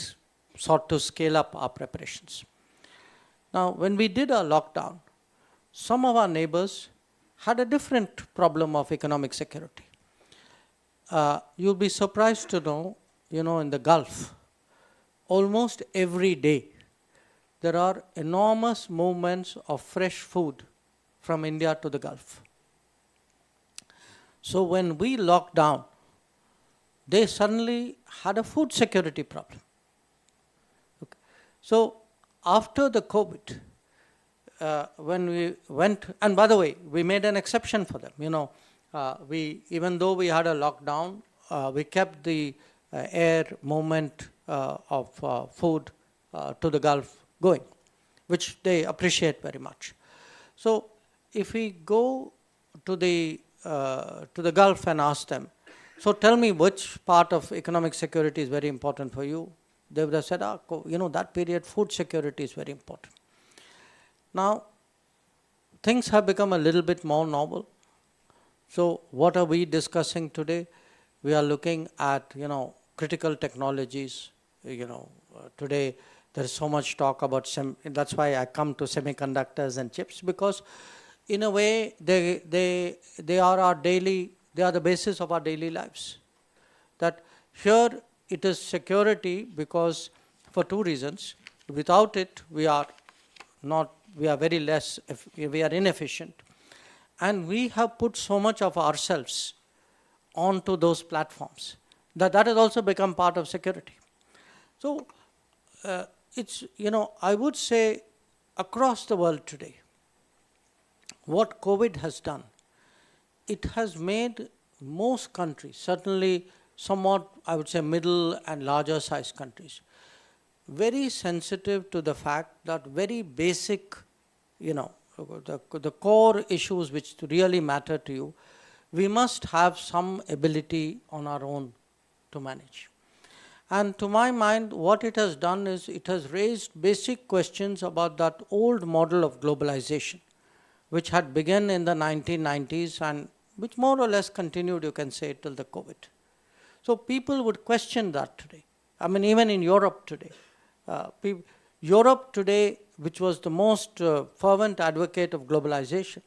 sought to scale up our preparations. Now, when we did a lockdown, some of our neighbors had a different problem of economic security. you'll be surprised to know, in the Gulf, almost every day, there are enormous movements of fresh food from India to the Gulf. So when we locked down, they suddenly had a food security problem. Okay. So after the COVID, when we went, and by the way, we made an exception for them. Even though we had a lockdown, we kept the air movement of food to the Gulf going, which they appreciate very much. So if we go to the Gulf and ask them, so tell me which part of economic security is very important for you, they would have said, that period food security is very important. Now, things have become a little bit more novel. So what are we discussing today? We are looking at, critical technologies. Today there is so much talk about, that's why I come to semiconductors and chips, because in a way they are the basis of our daily lives. That here it is security because for two reasons. Without it, we are inefficient. And we have put so much of ourselves onto those platforms that has also become part of security. So I would say across the world today, what COVID has done, it has made most countries, certainly somewhat, I would say, middle and larger size countries, very sensitive to the fact that very basic, the core issues which really matter to you, we must have some ability on our own to manage. And to my mind, what it has done is it has raised basic questions about that old model of globalization, which had begun in the 1990s and which more or less continued, you can say, till the COVID. So people would question that today. I mean, even in Europe today. Europe today, which was the most fervent advocate of globalization,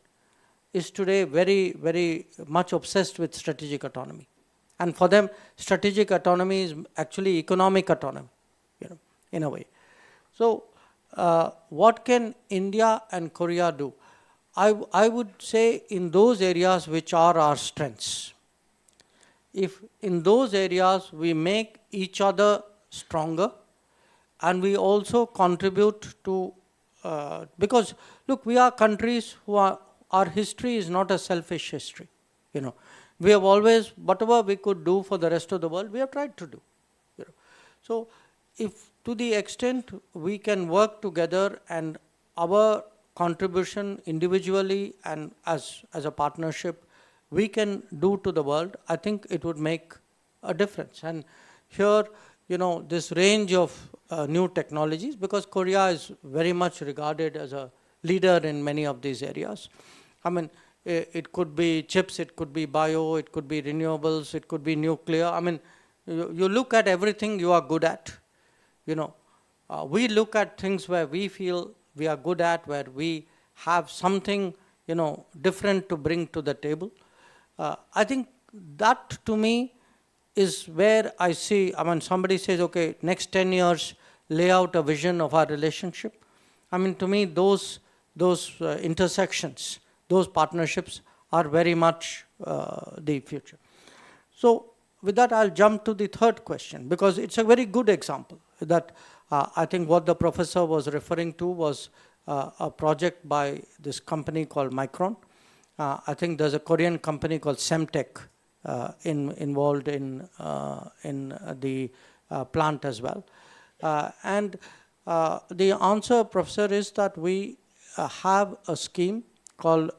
is today very, very much obsessed with strategic autonomy. And for them, strategic autonomy is actually economic autonomy, in a way. So what can India and Korea do? I would say in those areas which are our strengths. If in those areas we make each other stronger, and we also contribute to, because look, we are countries our history is not a selfish history. We have always, whatever we could do for the rest of the world, we have tried to do. So if to the extent we can work together and our contribution individually and as a partnership, we can do to the world, I think it would make a difference. And here, this range of new technologies, because Korea is very much regarded as a leader in many of these areas. I mean, it could be chips, it could be bio, it could be renewables, it could be nuclear. I mean, you look at everything you are good at. We look at things where we feel we are good at, where we have something, different to bring to the table. I think that to me is where I see, somebody says, okay, next 10 years, lay out a vision of our relationship. To me, those intersections, those partnerships are very much the future. So with that, I'll jump to the third question, because it's a very good example that I think what the professor was referring to was a project by this company called Micron. I think there's a Korean company called Semtech involved in the plant as well. And the answer, Professor, is that we have a scheme called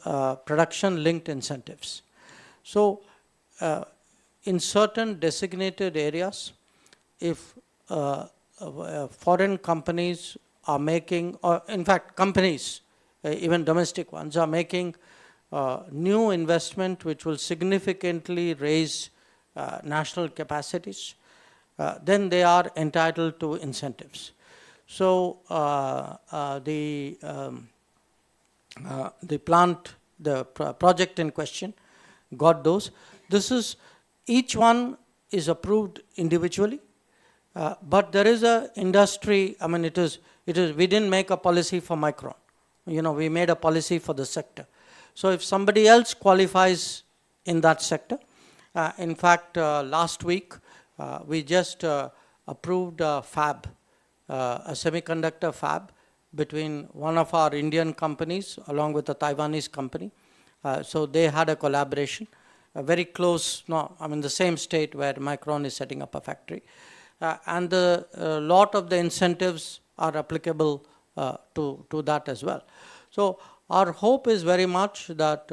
production-linked incentives. So in certain designated areas, if foreign companies are making, or in fact companies, even domestic ones, are making new investment which will significantly raise national capacities, then they are entitled to incentives. So the project in question got those. This is each one is approved individually, but there is a industry. I mean, it is. We didn't make a policy for Micron. We made a policy for the sector. So if somebody else qualifies in that sector, in fact, last week we just approved a fab, a semiconductor fab between one of our Indian companies along with a Taiwanese company. So they had a collaboration, very close, the same state where Micron is setting up a factory. And a lot of the incentives are applicable to that as well. So our hope is very much that,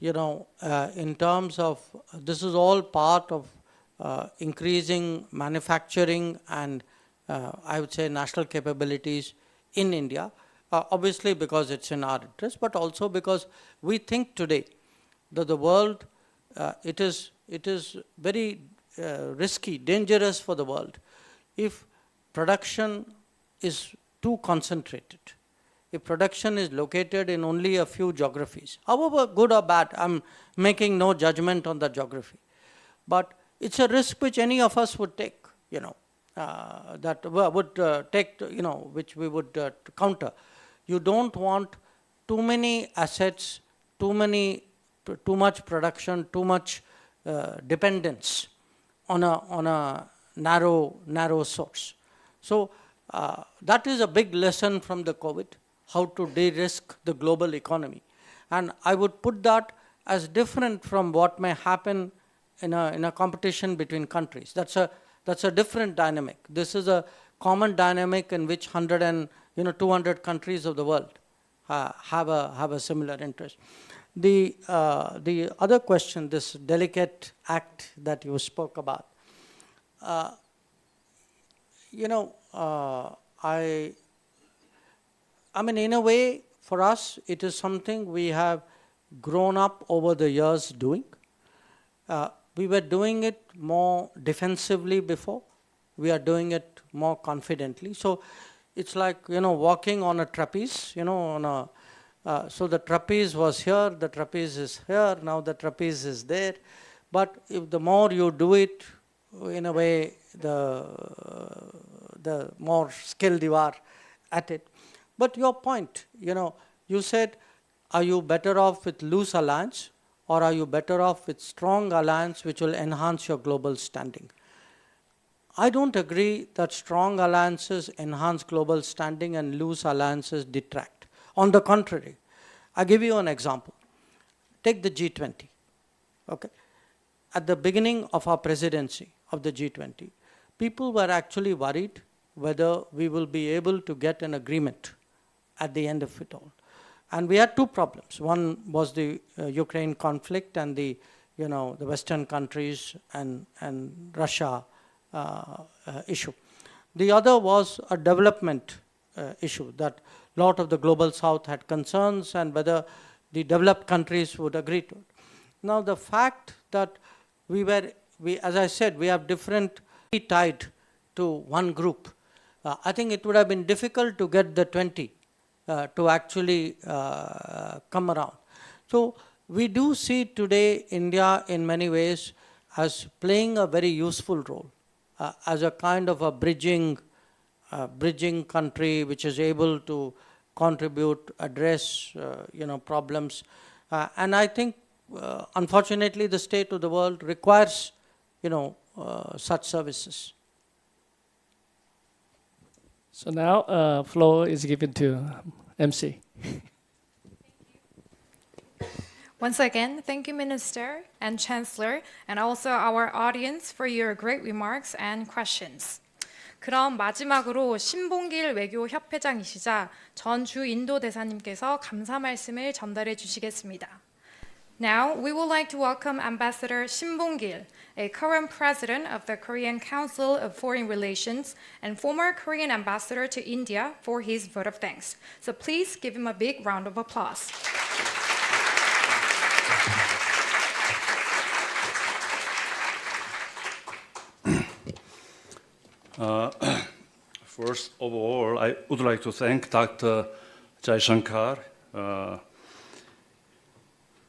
in terms of, this is all part of increasing manufacturing and I would say national capabilities in India, obviously because it's in our interest, but also because we think today that the world, it is very risky, dangerous for the world if production is too concentrated. If production is located in only a few geographies, however good or bad, I'm making no judgment on the geography, but it's a risk which any of us would take, that would take, which we would counter. You don't want too many assets, too much production, too much dependence on a narrow source. So that is a big lesson from the COVID, how to de-risk the global economy. And I would put that as different from what may happen in a competition between countries. That's a different dynamic. This is a common dynamic in which 200 countries of the world have a similar interest. The other question, this delicate act that you spoke about, I mean, in a way, for us, it is something we have grown up over the years doing. We were doing it more defensively before. We are doing it more confidently. So it's like, walking on a trapeze, so the trapeze was here, the trapeze is here, now the trapeze is there. But if the more you do it, in a way, the more skilled you are at it. But your point, you said, are you better off with loose alliance, or are you better off with strong alliance which will enhance your global standing? I don't agree that strong alliances enhance global standing and loose alliances detract. On the contrary, I'll give you an example. Take the G20. Okay? At the beginning of our presidency of the G20, people were actually worried whether we will be able to get an agreement at the end of it all. And we had two problems. One was the Ukraine conflict and the Western countries and Russia issue. The other was a development issue, that a lot of the global south had concerns and whether the developed countries would agree to it. Now the fact that as I said, we have different tied to one group. I think it would have been difficult to get the 20 to actually come around. So we do see today India in many ways as playing a very useful role, as a kind of a bridging country which is able to contribute, address problems. And I think unfortunately the state of the world requires such services. So now floor is given to MC. Once again, thank you, Minister and Chancellor, and also our audience for your great remarks and questions. 그럼 마지막으로 신봉길 외교협회장이시자 전 주 인도 대사님께서 감사 말씀을 전달해 주시겠습니다. Now, we would like to welcome Ambassador Shin Bong-gil, a current president of the Korean Council of Foreign Relations and former Korean ambassador to India, for his vote of thanks. So please give him a big round of applause. First of all, I would like to thank Dr. Jaishankar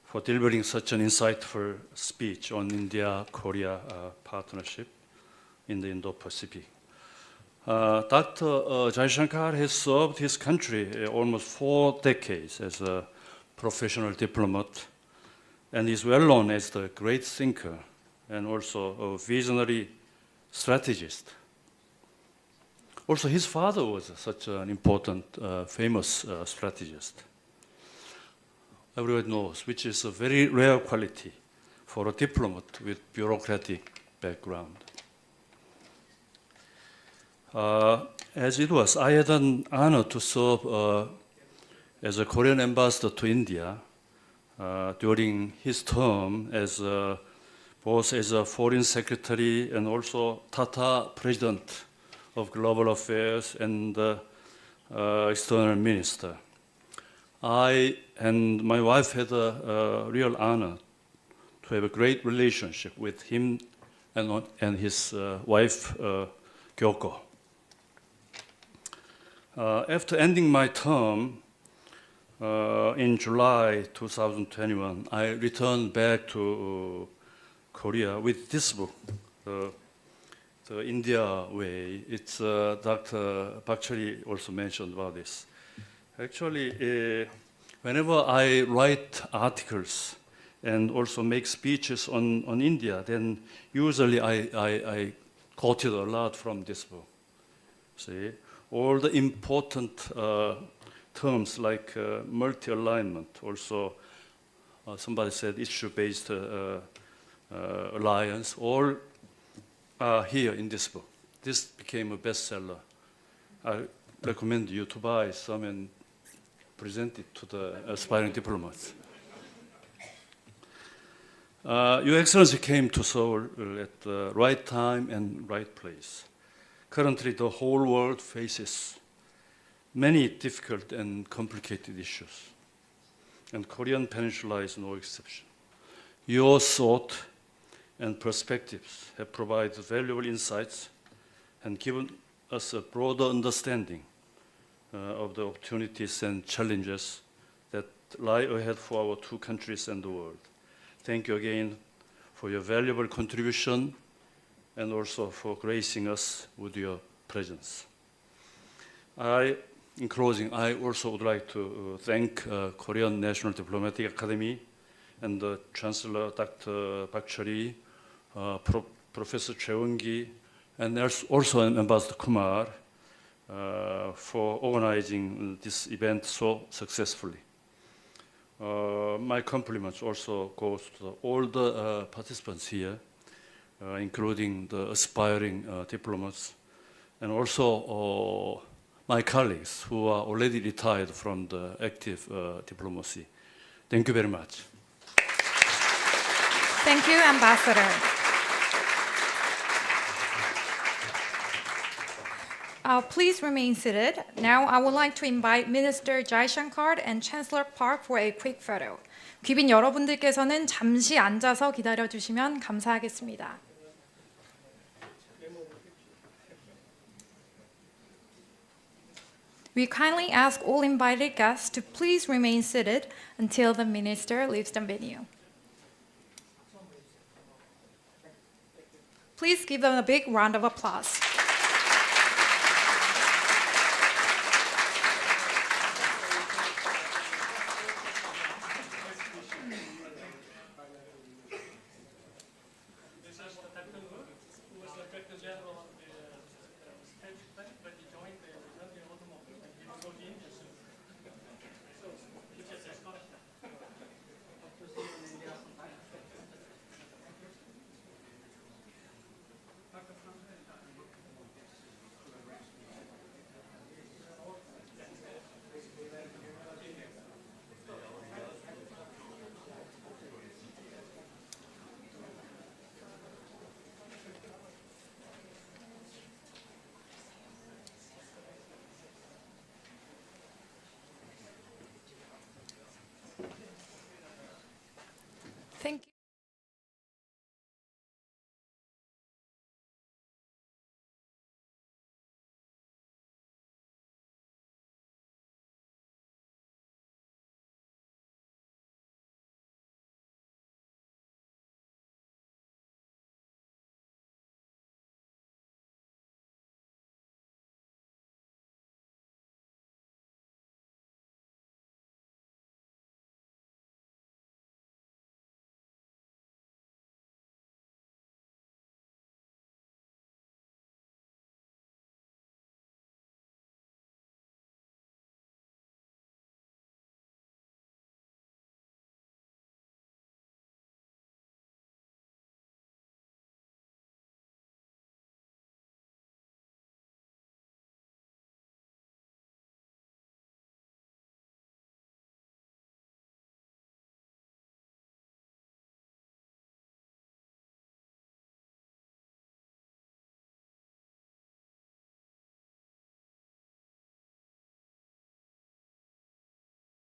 for delivering such an insightful speech on India-Korea partnership in the Indo-Pacific. Dr. Jaishankar has served his country almost 4 decades as a professional diplomat and is well known as the great thinker and also a visionary strategist. Also, his father was such an important, famous strategist. Everyone knows, which is a very rare quality for a diplomat with bureaucratic background. As it was, I had an honor to serve as a Korean ambassador to India during his term as both as a foreign secretary and also Tata president of global affairs and external minister. I and my wife had a real honor to have a great relationship with him and his wife, Kyoko. After ending my term in July 2021, I returned back to Korea with this book, The India Way. It's Dr. Bakchari also mentioned about this. Actually, whenever I write articles and also make speeches on India, then usually I quoted a lot from this book. See, all the important terms like multi-alignment, also somebody said issue-based alliance, all are here in this book. This became a bestseller. I recommend you to buy some and present it to the aspiring diplomats. Your Excellency came to Seoul at the right time and right place. Currently, the whole world faces many difficult and complicated issues, and Korean Peninsula is no exception. Your thought and perspectives have provided valuable insights and given us a broader understanding of the opportunities and challenges that lie ahead for our 2 countries and the world. Thank you again for your valuable contribution and also for gracing us with your presence. In closing, I also would like to thank Korean National Diplomatic Academy and the Chancellor Dr. Bakchari, Professor Cheung-gi, and also Ambassador Kumar for organizing this event so successfully. My compliments also goes to all the participants here, including the aspiring diplomats, and also my colleagues who are already retired from the active diplomacy. Thank you very much. Thank you, Ambassador. Please remain seated. Now I would like to invite Minister Jaishankar and Chancellor Park for a quick photo. 귀빈 여러분들께서는 잠시 앉아서 기다려주시면 감사하겠습니다. We kindly ask all invited guests to please remain seated until the minister leaves the venue. Please give them a big round of applause.